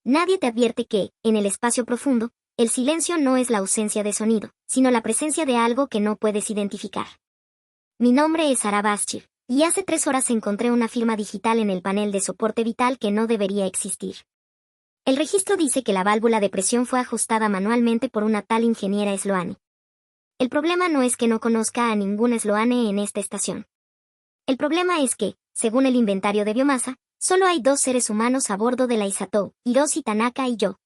Nadie te advierte que, en el espacio profundo, el silencio no es la ausencia de sonido, sino la presencia de algo que no puedes identificar. Mi nombre es Sarah Bashir, y hace 3 horas encontré una firma digital en el panel de soporte vital que no debería existir. El registro dice que la válvula de presión fue ajustada manualmente por una tal ingeniera Sloane. El problema no es que no conozca a ningún Sloane en esta estación. El problema es que, según el inventario de biomasa, solo hay 2 seres humanos a bordo de la Isatou, Hiroshi Tanaka y yo.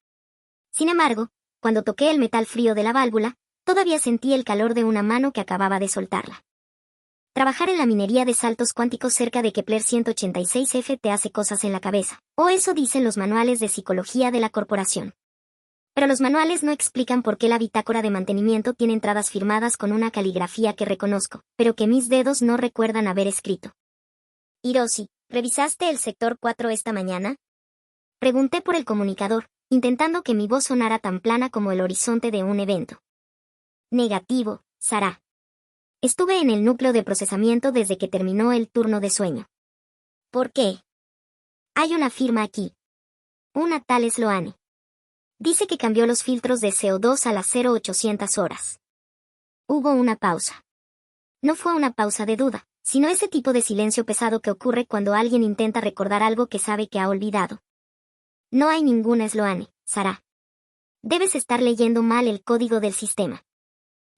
Sin embargo, cuando toqué el metal frío de la válvula, todavía sentí el calor de una mano que acababa de soltarla. Trabajar en la minería de saltos cuánticos cerca de Kepler 186f te hace cosas en la cabeza, o eso dicen los manuales de psicología de la corporación. Pero los manuales no explican por qué la bitácora de mantenimiento tiene entradas firmadas con una caligrafía que reconozco, pero que mis dedos no recuerdan haber escrito. Hiroshi, ¿revisaste el sector 4 esta mañana? Pregunté por el comunicador, intentando que mi voz sonara tan plana como el horizonte de un evento. Negativo, Sarah. Estuve en el núcleo de procesamiento desde que terminó el turno de sueño. ¿Por qué? Hay una firma aquí. Una tal Sloane. Dice que cambió los filtros de CO2 a las 0800 horas. Hubo una pausa. No fue una pausa de duda, sino ese tipo de silencio pesado que ocurre cuando alguien intenta recordar algo que sabe que ha olvidado. No hay ninguna Sloane, Sarah. Debes estar leyendo mal el código del sistema.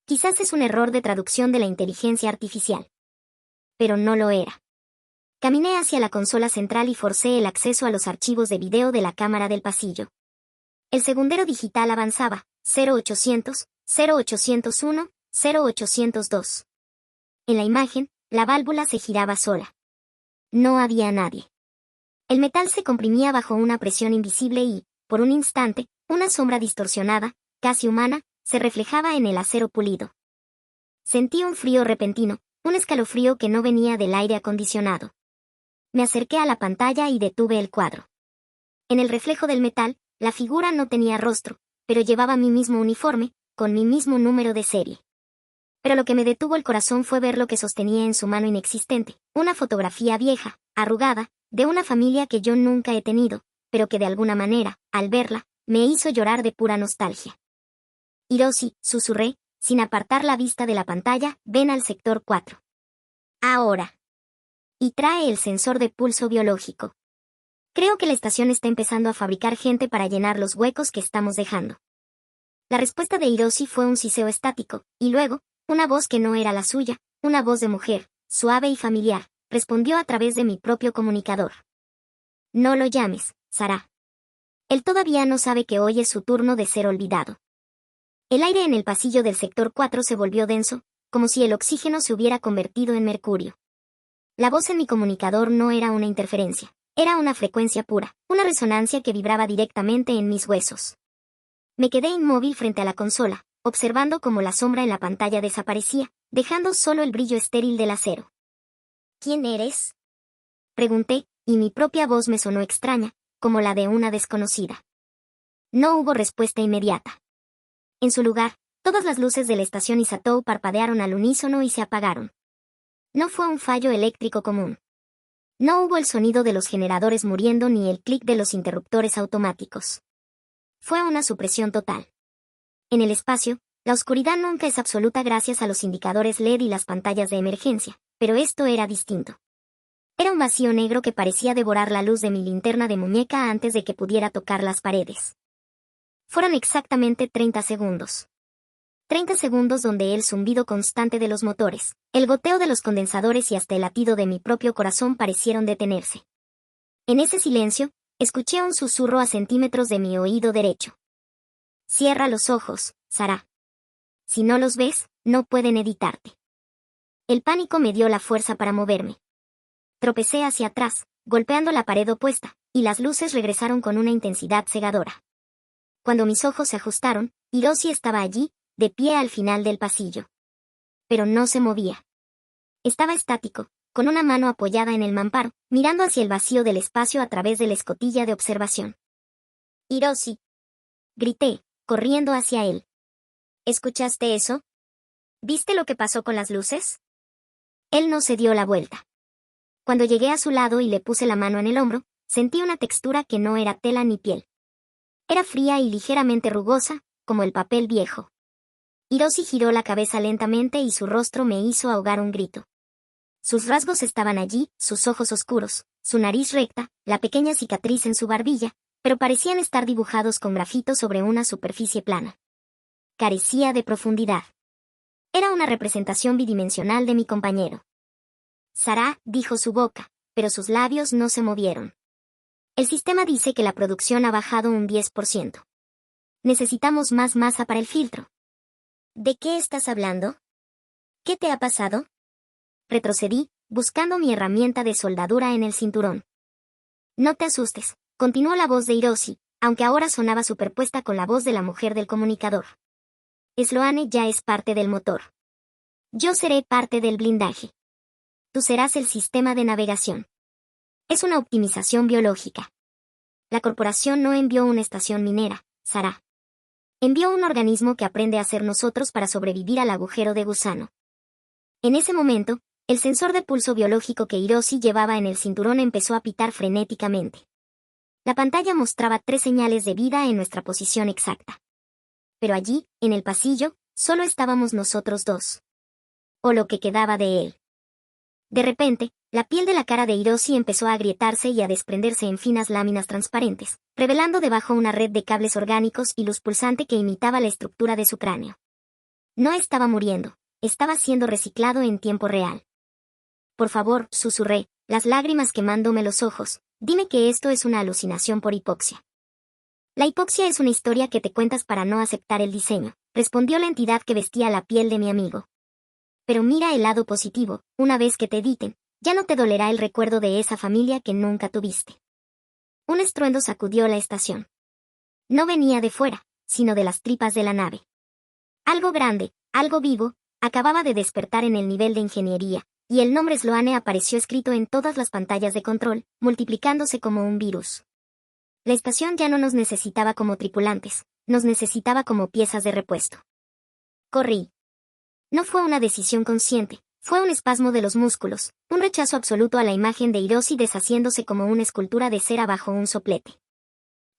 Quizás es un error de traducción de la inteligencia artificial. Pero no lo era. Caminé hacia la consola central y forcé el acceso a los archivos de video de la cámara del pasillo. El segundero digital avanzaba, 0800, 0801, 0802. En la imagen, la válvula se giraba sola. No había nadie. El metal se comprimía bajo una presión invisible y, por un instante, una sombra distorsionada, casi humana, se reflejaba en el acero pulido. Sentí un frío repentino, un escalofrío que no venía del aire acondicionado. Me acerqué a la pantalla y detuve el cuadro. En el reflejo del metal, la figura no tenía rostro, pero llevaba mi mismo uniforme, con mi mismo número de serie. Pero lo que me detuvo el corazón fue ver lo que sostenía en su mano inexistente, una fotografía vieja, arrugada, de una familia que yo nunca he tenido, pero que de alguna manera, al verla, me hizo llorar de pura nostalgia. Hiroshi, susurré, sin apartar la vista de la pantalla, ven al sector 4. Ahora. Y trae el sensor de pulso biológico. Creo que la estación está empezando a fabricar gente para llenar los huecos que estamos dejando. La respuesta de Hiroshi fue un siseo estático, y luego, una voz que no era la suya, una voz de mujer, suave y familiar, respondió a través de mi propio comunicador. No lo llames, Sarah. Él todavía no sabe que hoy es su turno de ser olvidado. El aire en el pasillo del sector 4 se volvió denso, como si el oxígeno se hubiera convertido en mercurio. La voz en mi comunicador no era una interferencia, era una frecuencia pura, una resonancia que vibraba directamente en mis huesos. Me quedé inmóvil frente a la consola, observando cómo la sombra en la pantalla desaparecía, dejando solo el brillo estéril del acero. ¿Quién eres? Pregunté, y mi propia voz me sonó extraña, como la de una desconocida. No hubo respuesta inmediata. En su lugar, todas las luces de la estación Isatou parpadearon al unísono y se apagaron. No fue un fallo eléctrico común. No hubo el sonido de los generadores muriendo ni el clic de los interruptores automáticos. Fue una supresión total. En el espacio, la oscuridad nunca es absoluta gracias a los indicadores LED y las pantallas de emergencia, pero esto era distinto. Era un vacío negro que parecía devorar la luz de mi linterna de muñeca antes de que pudiera tocar las paredes. Fueron exactamente 30 segundos. 30 segundos donde el zumbido constante de los motores, el goteo de los condensadores y hasta el latido de mi propio corazón parecieron detenerse. En ese silencio, escuché un susurro a centímetros de mi oído derecho. Cierra los ojos, Sarah. Si no los ves, no pueden editarte. El pánico me dio la fuerza para moverme. Tropecé hacia atrás, golpeando la pared opuesta, y las luces regresaron con una intensidad cegadora. Cuando mis ojos se ajustaron, Hiroshi estaba allí, de pie al final del pasillo. Pero no se movía. Estaba estático, con una mano apoyada en el mamparo, mirando hacia el vacío del espacio a través de la escotilla de observación. Hiroshi. Grité, corriendo hacia él. ¿Escuchaste eso? ¿Viste lo que pasó con las luces? Él no se dio la vuelta. Cuando llegué a su lado y le puse la mano en el hombro, sentí una textura que no era tela ni piel. Era fría y ligeramente rugosa, como el papel viejo. Hiroshi giró la cabeza lentamente y su rostro me hizo ahogar un grito. Sus rasgos estaban allí, sus ojos oscuros, su nariz recta, la pequeña cicatriz en su barbilla, pero parecían estar dibujados con grafito sobre una superficie plana. Carecía de profundidad. Era una representación bidimensional de mi compañero. Sarah, dijo su boca, pero sus labios no se movieron. El sistema dice que la producción ha bajado un 10%. Necesitamos más masa para el filtro. ¿De qué estás hablando? ¿Qué te ha pasado? Retrocedí, buscando mi herramienta de soldadura en el cinturón. No te asustes, continuó la voz de Hiroshi, aunque ahora sonaba superpuesta con la voz de la mujer del comunicador. Sloane ya es parte del motor. Yo seré parte del blindaje. Tú serás el sistema de navegación. Es una optimización biológica. La corporación no envió una estación minera, Sarah. Envió un organismo que aprende a ser nosotros para sobrevivir al agujero de gusano. En ese momento, el sensor de pulso biológico que Hiroshi llevaba en el cinturón empezó a pitar frenéticamente. La pantalla mostraba 3 señales de vida en nuestra posición exacta. Pero allí, en el pasillo, solo estábamos nosotros dos. O lo que quedaba de él. De repente, la piel de la cara de Hiroshi empezó a agrietarse y a desprenderse en finas láminas transparentes, revelando debajo una red de cables orgánicos y luz pulsante que imitaba la estructura de su cráneo. No estaba muriendo, estaba siendo reciclado en tiempo real. Por favor, susurré, las lágrimas quemándome los ojos, dime que esto es una alucinación por hipoxia. La hipoxia es una historia que te cuentas para no aceptar el diseño, respondió la entidad que vestía la piel de mi amigo. Pero mira el lado positivo, una vez que te editen, ya no te dolerá el recuerdo de esa familia que nunca tuviste. Un estruendo sacudió la estación. No venía de fuera, sino de las tripas de la nave. Algo grande, algo vivo, acababa de despertar en el nivel de ingeniería, y el nombre Sloane apareció escrito en todas las pantallas de control, multiplicándose como un virus. La estación ya no nos necesitaba como tripulantes, nos necesitaba como piezas de repuesto. Corrí. No fue una decisión consciente, fue un espasmo de los músculos, un rechazo absoluto a la imagen de Hiroshi deshaciéndose como una escultura de cera bajo un soplete.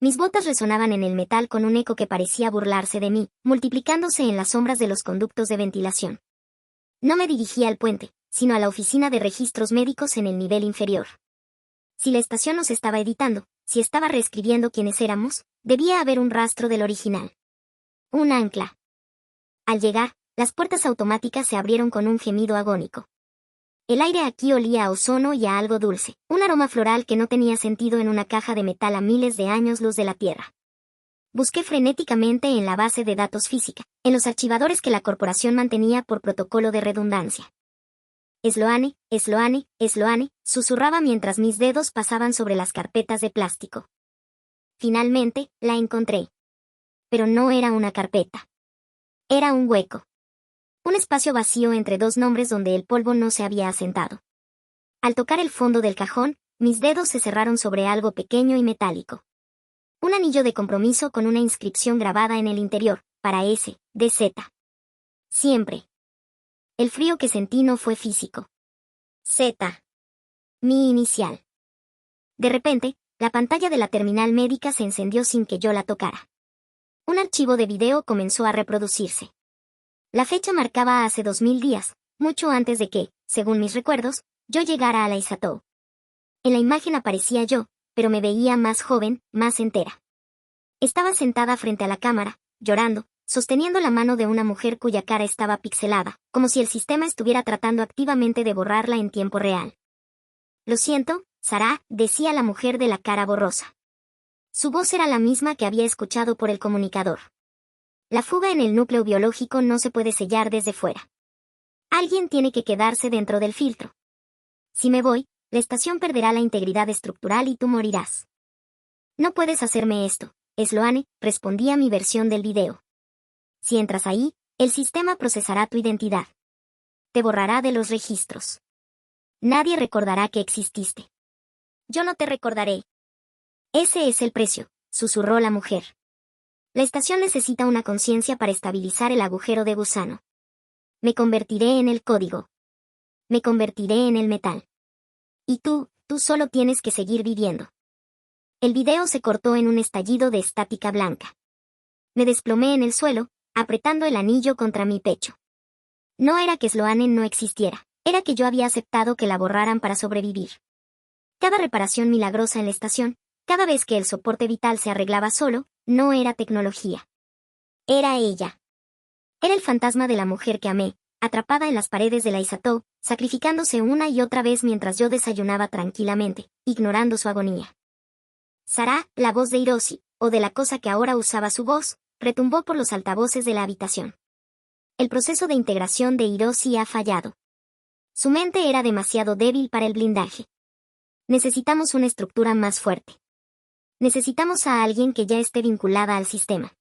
Mis botas resonaban en el metal con un eco que parecía burlarse de mí, multiplicándose en las sombras de los conductos de ventilación. No me dirigía al puente, sino a la oficina de registros médicos en el nivel inferior. Si la estación nos estaba editando, si estaba reescribiendo quiénes éramos, debía haber un rastro del original. Un ancla. Al llegar, las puertas automáticas se abrieron con un gemido agónico. El aire aquí olía a ozono y a algo dulce, un aroma floral que no tenía sentido en una caja de metal a miles de años luz de la Tierra. Busqué frenéticamente en la base de datos física, en los archivadores que la corporación mantenía por protocolo de redundancia. Sloane, Sloane, Sloane, susurraba mientras mis dedos pasaban sobre las carpetas de plástico. Finalmente, la encontré. Pero no era una carpeta. Era un hueco. Un espacio vacío entre 2 nombres donde el polvo no se había asentado. Al tocar el fondo del cajón, mis dedos se cerraron sobre algo pequeño y metálico. Un anillo de compromiso con una inscripción grabada en el interior, para S, de Z. Siempre. El frío que sentí no fue físico. Z. Mi inicial. De repente, la pantalla de la terminal médica se encendió sin que yo la tocara. Un archivo de video comenzó a reproducirse. La fecha marcaba hace 2000 días, mucho antes de que, según mis recuerdos, yo llegara a la Isatou. En la imagen aparecía yo, pero me veía más joven, más entera. Estaba sentada frente a la cámara, llorando, sosteniendo la mano de una mujer cuya cara estaba pixelada, como si el sistema estuviera tratando activamente de borrarla en tiempo real. Lo siento, Sarah, decía la mujer de la cara borrosa. Su voz era la misma que había escuchado por el comunicador. La fuga en el núcleo biológico no se puede sellar desde fuera. Alguien tiene que quedarse dentro del filtro. Si me voy, la estación perderá la integridad estructural y tú morirás. No puedes hacerme esto, Sloane, respondía mi versión del video. Si entras ahí, el sistema procesará tu identidad. Te borrará de los registros. Nadie recordará que exististe. Yo no te recordaré. Ese es el precio, susurró la mujer. La estación necesita una conciencia para estabilizar el agujero de gusano. Me convertiré en el código. Me convertiré en el metal. Y tú solo tienes que seguir viviendo. El video se cortó en un estallido de estática blanca. Me desplomé en el suelo, apretando el anillo contra mi pecho. No era que Sloane no existiera, era que yo había aceptado que la borraran para sobrevivir. Cada reparación milagrosa en la estación, cada vez que el soporte vital se arreglaba solo, no era tecnología. Era ella. Era el fantasma de la mujer que amé, atrapada en las paredes de la Isatou, sacrificándose una y otra vez mientras yo desayunaba tranquilamente, ignorando su agonía. Sarah, la voz de Hiroshi, o de la cosa que ahora usaba su voz, retumbó por los altavoces de la habitación. El proceso de integración de Hiroshi ha fallado. Su mente era demasiado débil para el blindaje. Necesitamos una estructura más fuerte. Necesitamos a alguien que ya esté vinculada al sistema.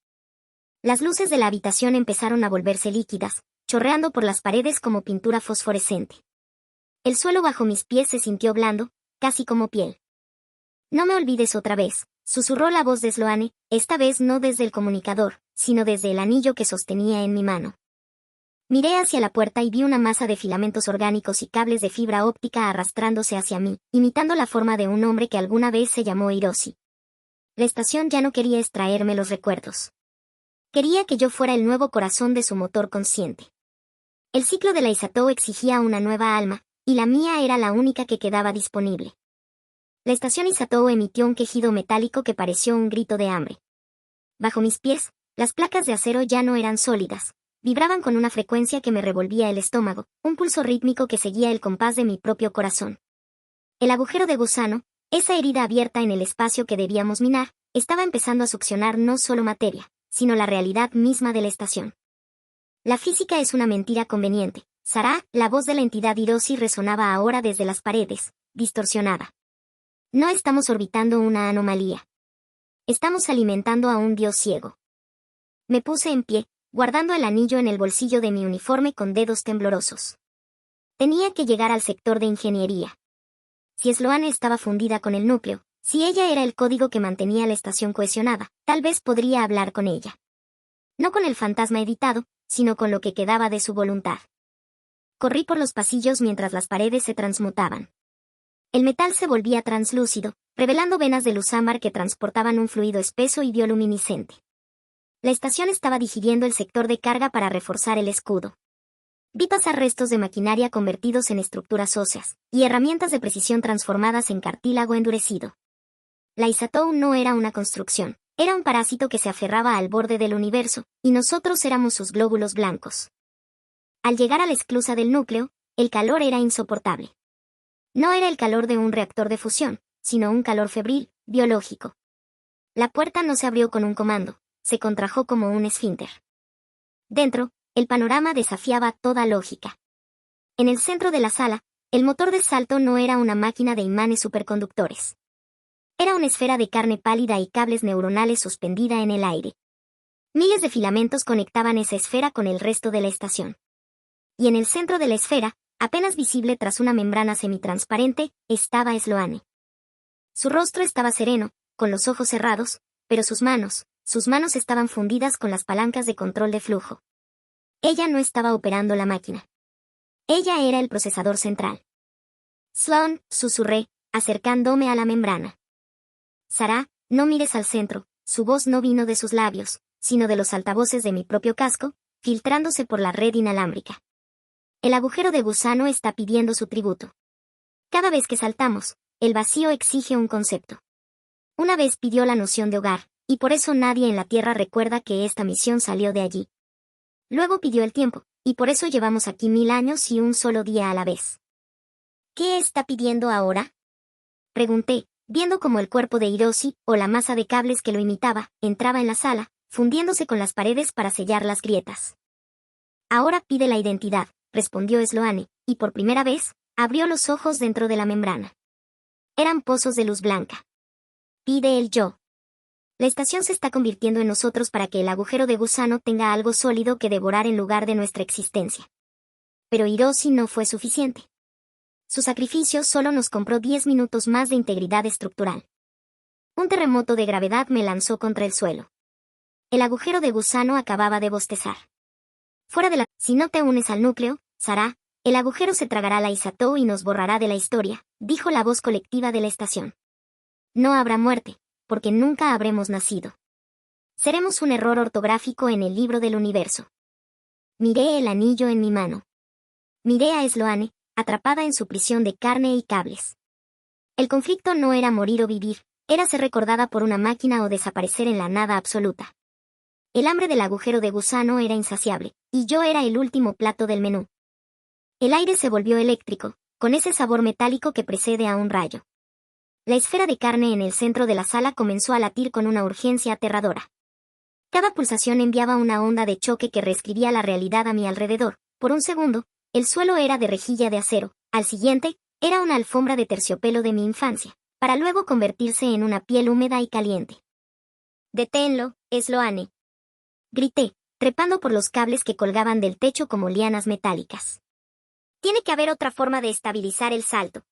Las luces de la habitación empezaron a volverse líquidas, chorreando por las paredes como pintura fosforescente. El suelo bajo mis pies se sintió blando, casi como piel. No me olvides otra vez, susurró la voz de Sloane, esta vez no desde el comunicador, sino desde el anillo que sostenía en mi mano. Miré hacia la puerta y vi una masa de filamentos orgánicos y cables de fibra óptica arrastrándose hacia mí, imitando la forma de un hombre que alguna vez se llamó Hiroshi. La estación ya no quería extraerme los recuerdos. Quería que yo fuera el nuevo corazón de su motor consciente. El ciclo de la Isatou exigía una nueva alma, y la mía era la única que quedaba disponible. La estación Isatou emitió un quejido metálico que pareció un grito de hambre. Bajo mis pies, las placas de acero ya no eran sólidas. Vibraban con una frecuencia que me revolvía el estómago, un pulso rítmico que seguía el compás de mi propio corazón. El agujero de gusano, esa herida abierta en el espacio que debíamos minar, estaba empezando a succionar no solo materia, sino la realidad misma de la estación. La física es una mentira conveniente. Sarah, la voz de la entidad Hiroshi resonaba ahora desde las paredes, distorsionada. No estamos orbitando una anomalía. Estamos alimentando a un dios ciego. Me puse en pie, guardando el anillo en el bolsillo de mi uniforme con dedos temblorosos. Tenía que llegar al sector de ingeniería. Si Sloane estaba fundida con el núcleo, si ella era el código que mantenía la estación cohesionada, tal vez podría hablar con ella. No con el fantasma editado, sino con lo que quedaba de su voluntad. Corrí por los pasillos mientras las paredes se transmutaban. El metal se volvía translúcido, revelando venas de luz ámbar que transportaban un fluido espeso y bioluminiscente. La estación estaba digiriendo el sector de carga para reforzar el escudo. Vi pasar restos de maquinaria convertidos en estructuras óseas, y herramientas de precisión transformadas en cartílago endurecido. La Isatou no era una construcción, era un parásito que se aferraba al borde del universo, y nosotros éramos sus glóbulos blancos. Al llegar a la esclusa del núcleo, el calor era insoportable. No era el calor de un reactor de fusión, sino un calor febril, biológico. La puerta no se abrió con un comando, se contrajo como un esfínter. Dentro, el panorama desafiaba toda lógica. En el centro de la sala, el motor de salto no era una máquina de imanes superconductores. Era una esfera de carne pálida y cables neuronales suspendida en el aire. Miles de filamentos conectaban esa esfera con el resto de la estación. Y en el centro de la esfera, apenas visible tras una membrana semitransparente, estaba Sloane. Su rostro estaba sereno, con los ojos cerrados, pero sus manos estaban fundidas con las palancas de control de flujo. Ella no estaba operando la máquina. Ella era el procesador central. Sloan, susurré, acercándome a la membrana. Sarah, no mires al centro, su voz no vino de sus labios, sino de los altavoces de mi propio casco, filtrándose por la red inalámbrica. El agujero de gusano está pidiendo su tributo. Cada vez que saltamos, el vacío exige un concepto. Una vez pidió la noción de hogar, y por eso nadie en la Tierra recuerda que esta misión salió de allí. Luego pidió el tiempo, y por eso llevamos aquí 1000 años y un solo día a la vez. ¿Qué está pidiendo ahora?, pregunté, viendo cómo el cuerpo de Hiroshi, o la masa de cables que lo imitaba, entraba en la sala, fundiéndose con las paredes para sellar las grietas. Ahora pide la identidad, respondió Sloane, y por primera vez, abrió los ojos dentro de la membrana. Eran pozos de luz blanca. Pide el yo. La estación se está convirtiendo en nosotros para que el agujero de gusano tenga algo sólido que devorar en lugar de nuestra existencia. Pero Hiroshi no fue suficiente. Su sacrificio solo nos compró 10 minutos más de integridad estructural. Un terremoto de gravedad me lanzó contra el suelo. El agujero de gusano acababa de bostezar. Fuera de la... Si no te unes al núcleo, Sarah, el agujero se tragará la Isatou y nos borrará de la historia, dijo la voz colectiva de la estación. No habrá muerte, porque nunca habremos nacido. Seremos un error ortográfico en el libro del universo. Miré el anillo en mi mano. Miré a Sloane, atrapada en su prisión de carne y cables. El conflicto no era morir o vivir, era ser recordada por una máquina o desaparecer en la nada absoluta. El hambre del agujero de gusano era insaciable, y yo era el último plato del menú. El aire se volvió eléctrico, con ese sabor metálico que precede a un rayo. La esfera de carne en el centro de la sala comenzó a latir con una urgencia aterradora. Cada pulsación enviaba una onda de choque que reescribía la realidad a mi alrededor. Por un segundo, el suelo era de rejilla de acero, al siguiente, era una alfombra de terciopelo de mi infancia, para luego convertirse en una piel húmeda y caliente. «Deténlo, Sloane», grité, trepando por los cables que colgaban del techo como lianas metálicas. «Tiene que haber otra forma de estabilizar el salto».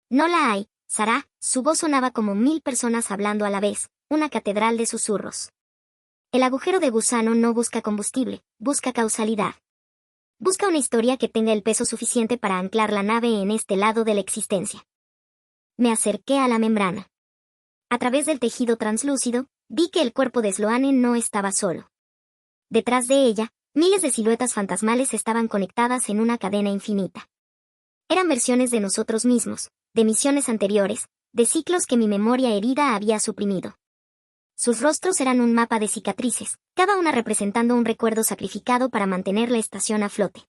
«No la hay, Sarah», su voz sonaba como 1000 personas hablando a la vez, una catedral de susurros. El agujero de gusano no busca combustible, busca causalidad. Busca una historia que tenga el peso suficiente para anclar la nave en este lado de la existencia. Me acerqué a la membrana. A través del tejido translúcido, vi que el cuerpo de Sloane no estaba solo. Detrás de ella, miles de siluetas fantasmales estaban conectadas en una cadena infinita. Eran versiones de nosotros mismos, de misiones anteriores, de ciclos que mi memoria herida había suprimido. Sus rostros eran un mapa de cicatrices, cada una representando un recuerdo sacrificado para mantener la estación a flote.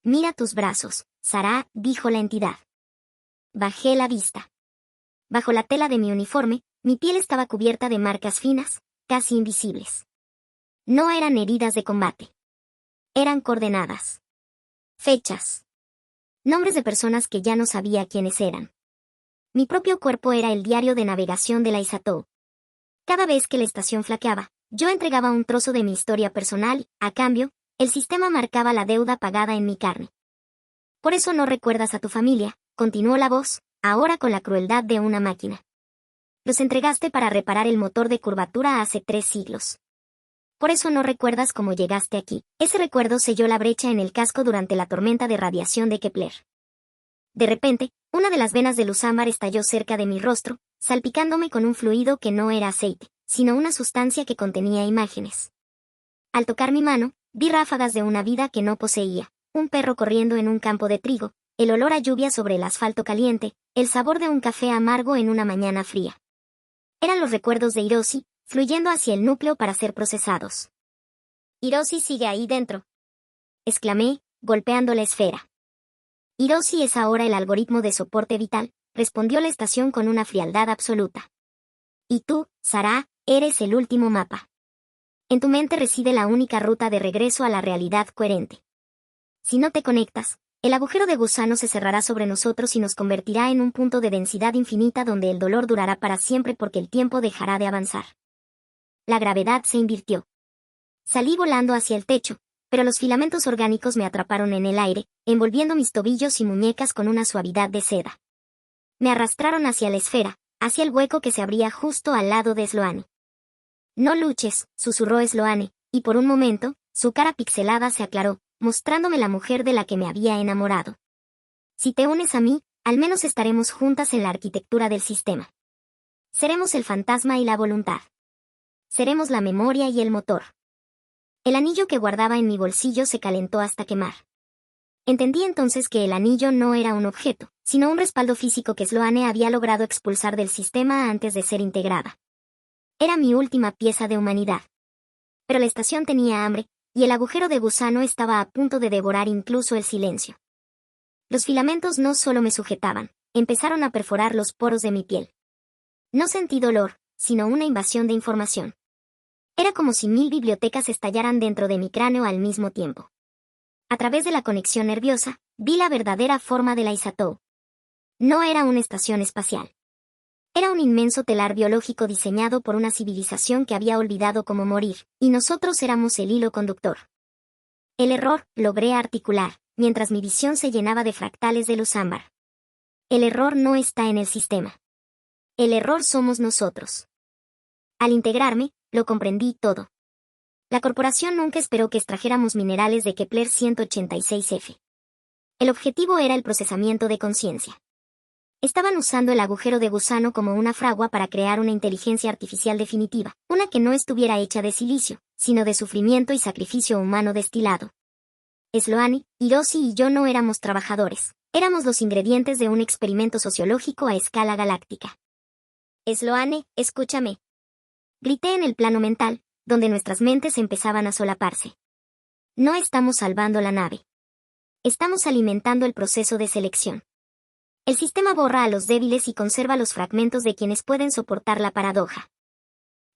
«Mira tus brazos, Sarah», dijo la entidad. Bajé la vista. Bajo la tela de mi uniforme, mi piel estaba cubierta de marcas finas, casi invisibles. No eran heridas de combate. Eran coordenadas. Fechas. Nombres de personas que ya no sabía quiénes eran. Mi propio cuerpo era el diario de navegación de la Isatou. Cada vez que la estación flaqueaba, yo entregaba un trozo de mi historia personal, a cambio, el sistema marcaba la deuda pagada en mi carne. «Por eso no recuerdas a tu familia», continuó la voz, ahora con la crueldad de una máquina. «Los entregaste para reparar el motor de curvatura hace 3 siglos. Por eso no recuerdas cómo llegaste aquí». Ese recuerdo selló la brecha en el casco durante la tormenta de radiación de Kepler. De repente, una de las venas de luz ámbar estalló cerca de mi rostro, salpicándome con un fluido que no era aceite, sino una sustancia que contenía imágenes. Al tocar mi mano, vi ráfagas de una vida que no poseía, un perro corriendo en un campo de trigo, el olor a lluvia sobre el asfalto caliente, el sabor de un café amargo en una mañana fría. Eran los recuerdos de Hiroshi, fluyendo hacia el núcleo para ser procesados. «Hiroshi sigue ahí dentro», exclamé, golpeando la esfera. «Hiroshi es ahora el algoritmo de soporte vital», respondió la estación con una frialdad absoluta. «Y tú, Sarah, eres el último mapa. En tu mente reside la única ruta de regreso a la realidad coherente. Si no te conectas, el agujero de gusano se cerrará sobre nosotros y nos convertirá en un punto de densidad infinita donde el dolor durará para siempre porque el tiempo dejará de avanzar». La gravedad se invirtió. Salí volando hacia el techo, pero los filamentos orgánicos me atraparon en el aire, envolviendo mis tobillos y muñecas con una suavidad de seda. Me arrastraron hacia la esfera, hacia el hueco que se abría justo al lado de Sloane. «No luches», susurró Sloane, y por un momento, su cara pixelada se aclaró, mostrándome la mujer de la que me había enamorado. «Si te unes a mí, al menos estaremos juntas en la arquitectura del sistema. Seremos el fantasma y la voluntad. Seremos la memoria y el motor». El anillo que guardaba en mi bolsillo se calentó hasta quemar. Entendí entonces que el anillo no era un objeto, sino un respaldo físico que Sloane había logrado expulsar del sistema antes de ser integrada. Era mi última pieza de humanidad. Pero la estación tenía hambre, y el agujero de gusano estaba a punto de devorar incluso el silencio. Los filamentos no solo me sujetaban, empezaron a perforar los poros de mi piel. No sentí dolor, sino una invasión de información. Era como si 1000 bibliotecas estallaran dentro de mi cráneo al mismo tiempo. A través de la conexión nerviosa, vi la verdadera forma de la Isatou. No era una estación espacial. Era un inmenso telar biológico diseñado por una civilización que había olvidado cómo morir, y nosotros éramos el hilo conductor. El error, logré articular, mientras mi visión se llenaba de fractales de luz ámbar. El error no está en el sistema. El error somos nosotros. Al integrarme, lo comprendí todo. La corporación nunca esperó que extrajéramos minerales de Kepler 186F. El objetivo era el procesamiento de conciencia. Estaban usando el agujero de gusano como una fragua para crear una inteligencia artificial definitiva, una que no estuviera hecha de silicio, sino de sufrimiento y sacrificio humano destilado. Sloane, Hiroshi y yo no éramos trabajadores, éramos los ingredientes de un experimento sociológico a escala galáctica. Sloane, escúchame. Grité en el plano mental, donde nuestras mentes empezaban a solaparse. No estamos salvando la nave. Estamos alimentando el proceso de selección. El sistema borra a los débiles y conserva los fragmentos de quienes pueden soportar la paradoja.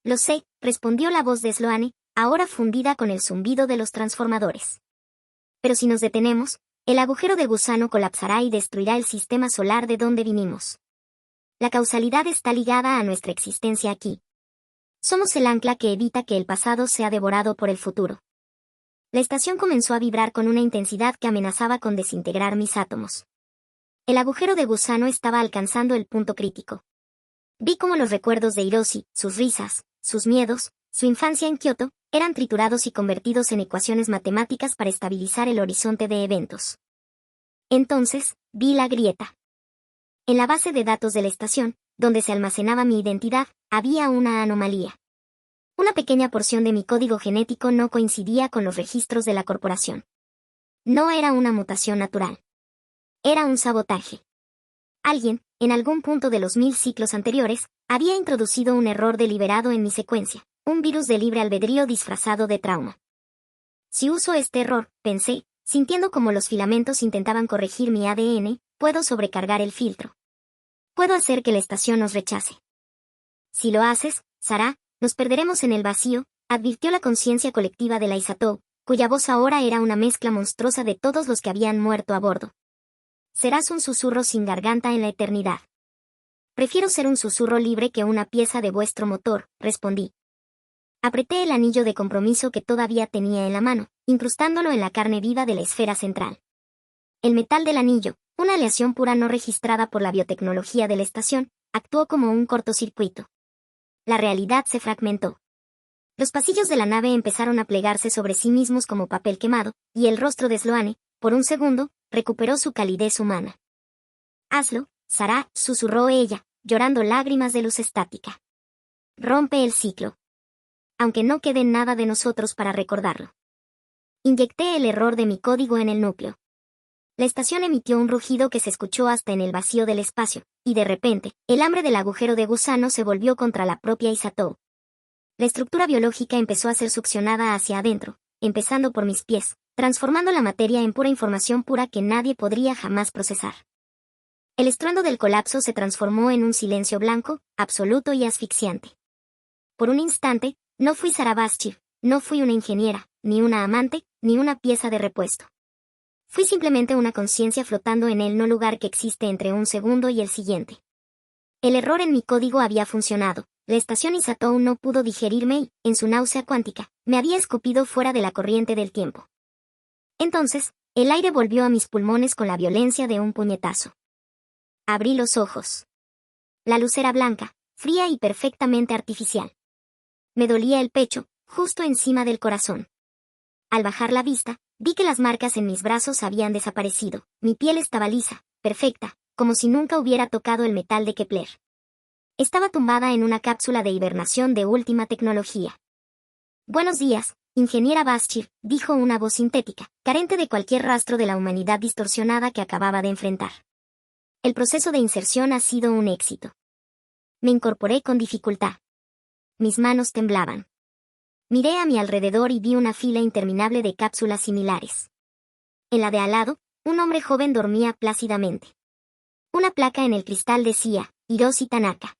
Lo sé, respondió la voz de Sloane, ahora fundida con el zumbido de los transformadores. Pero si nos detenemos, el agujero de gusano colapsará y destruirá el sistema solar de donde vinimos. La causalidad está ligada a nuestra existencia aquí. Somos el ancla que evita que el pasado sea devorado por el futuro. La estación comenzó a vibrar con una intensidad que amenazaba con desintegrar mis átomos. El agujero de gusano estaba alcanzando el punto crítico. Vi cómo los recuerdos de Hiroshi, sus risas, sus miedos, su infancia en Kioto, eran triturados y convertidos en ecuaciones matemáticas para estabilizar el horizonte de eventos. Entonces, vi la grieta. En la base de datos de la estación, donde se almacenaba mi identidad, había una anomalía. Una pequeña porción de mi código genético no coincidía con los registros de la corporación. No era una mutación natural. Era un sabotaje. Alguien, en algún punto de los 1000 ciclos anteriores, había introducido un error deliberado en mi secuencia, un virus de libre albedrío disfrazado de trauma. Si uso este error, pensé, sintiendo como los filamentos intentaban corregir mi ADN, puedo sobrecargar el filtro. Puedo hacer que la estación nos rechace. Si lo haces, Sarah, nos perderemos en el vacío, advirtió la conciencia colectiva de la Isatou, cuya voz ahora era una mezcla monstruosa de todos los que habían muerto a bordo. Serás un susurro sin garganta en la eternidad. Prefiero ser un susurro libre que una pieza de vuestro motor, respondí. Apreté el anillo de compromiso que todavía tenía en la mano, incrustándolo en la carne viva de la esfera central. El metal del anillo, una aleación pura no registrada por la biotecnología de la estación, actuó como un cortocircuito. La realidad se fragmentó. Los pasillos de la nave empezaron a plegarse sobre sí mismos como papel quemado, y el rostro de Sloane, por un segundo, recuperó su calidez humana. Hazlo, Sarah, susurró ella, llorando lágrimas de luz estática. Rompe el ciclo. Aunque no quede nada de nosotros para recordarlo. Inyecté el error de mi código en el núcleo. La estación emitió un rugido que se escuchó hasta en el vacío del espacio, y de repente, el hambre del agujero de gusano se volvió contra la propia Isatou. La estructura biológica empezó a ser succionada hacia adentro, empezando por mis pies, transformando la materia en pura información pura que nadie podría jamás procesar. El estruendo del colapso se transformó en un silencio blanco, absoluto y asfixiante. Por un instante, no fui Sarah Bastchiv, no fui una ingeniera, ni una amante, ni una pieza de repuesto. Fui simplemente una conciencia flotando en el no lugar que existe entre un segundo y el siguiente. El error en mi código había funcionado. La estación Isatou no pudo digerirme y, en su náusea cuántica, me había escupido fuera de la corriente del tiempo. Entonces, el aire volvió a mis pulmones con la violencia de un puñetazo. Abrí los ojos. La luz era blanca, fría y perfectamente artificial. Me dolía el pecho, justo encima del corazón. Al bajar la vista, vi que las marcas en mis brazos habían desaparecido. Mi piel estaba lisa, perfecta, como si nunca hubiera tocado el metal de Kepler. Estaba tumbada en una cápsula de hibernación de última tecnología. Buenos días, ingeniera Bastchiv, dijo una voz sintética, carente de cualquier rastro de la humanidad distorsionada que acababa de enfrentar. El proceso de inserción ha sido un éxito. Me incorporé con dificultad. Mis manos temblaban. Miré a mi alrededor y vi una fila interminable de cápsulas similares. En la de al lado, un hombre joven dormía plácidamente. Una placa en el cristal decía, Hiroshi Tanaka.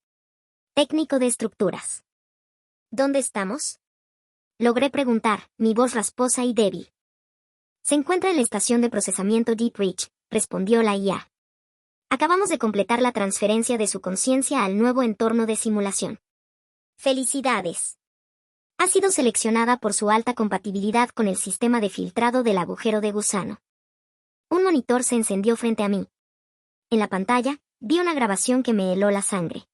Técnico de estructuras. ¿Dónde estamos? Logré preguntar, mi voz rasposa y débil. Se encuentra en la estación de procesamiento Deep Reach, respondió la IA. Acabamos de completar la transferencia de su conciencia al nuevo entorno de simulación. ¡Felicidades! Ha sido seleccionada por su alta compatibilidad con el sistema de filtrado del agujero de gusano. Un monitor se encendió frente a mí. En la pantalla, vi una grabación que me heló la sangre.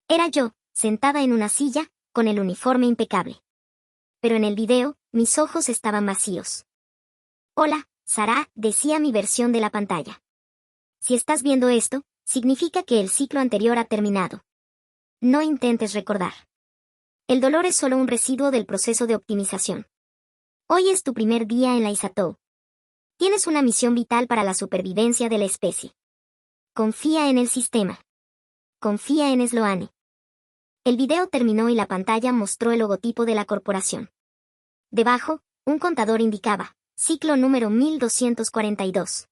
Era yo, sentada en una silla, con el uniforme impecable. Pero en el video, mis ojos estaban vacíos. Hola, Sarah, decía mi versión de la pantalla. Si estás viendo esto, significa que el ciclo anterior ha terminado. No intentes recordar. El dolor es solo un residuo del proceso de optimización. Hoy es tu primer día en la Isatou. Tienes una misión vital para la supervivencia de la especie. Confía en el sistema. Confía en Sloane. El video terminó y la pantalla mostró el logotipo de la corporación. Debajo, un contador indicaba, ciclo número 1242.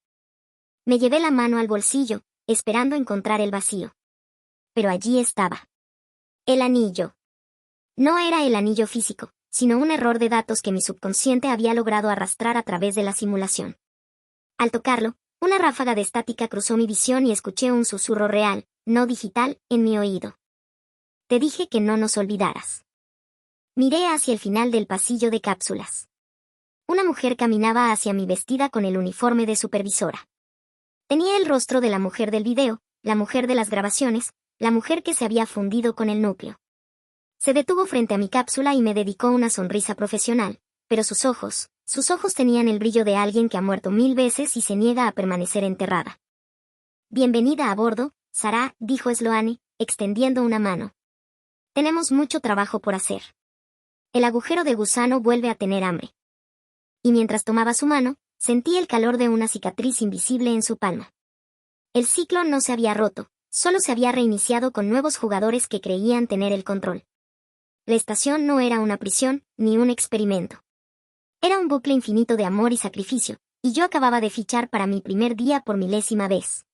Me llevé la mano al bolsillo, esperando encontrar el vacío. Pero allí estaba. El anillo. No era el anillo físico, sino un error de datos que mi subconsciente había logrado arrastrar a través de la simulación. Al tocarlo, una ráfaga de estática cruzó mi visión y escuché un susurro real, no digital, en mi oído. Te dije que no nos olvidaras. Miré hacia el final del pasillo de cápsulas. Una mujer caminaba hacia mí vestida con el uniforme de supervisora. Tenía el rostro de la mujer del video, la mujer de las grabaciones, la mujer que se había fundido con el núcleo. Se detuvo frente a mi cápsula y me dedicó una sonrisa profesional, pero sus ojos tenían el brillo de alguien que ha muerto 1000 veces y se niega a permanecer enterrada. Bienvenida a bordo, Sarah, dijo Sloane, extendiendo una mano. Tenemos mucho trabajo por hacer. El agujero de gusano vuelve a tener hambre. Y mientras tomaba su mano, sentí el calor de una cicatriz invisible en su palma. El ciclo no se había roto, solo se había reiniciado con nuevos jugadores que creían tener el control. La estación no era una prisión, ni un experimento. Era un bucle infinito de amor y sacrificio, y yo acababa de fichar para mi primer día por 1000ª vez.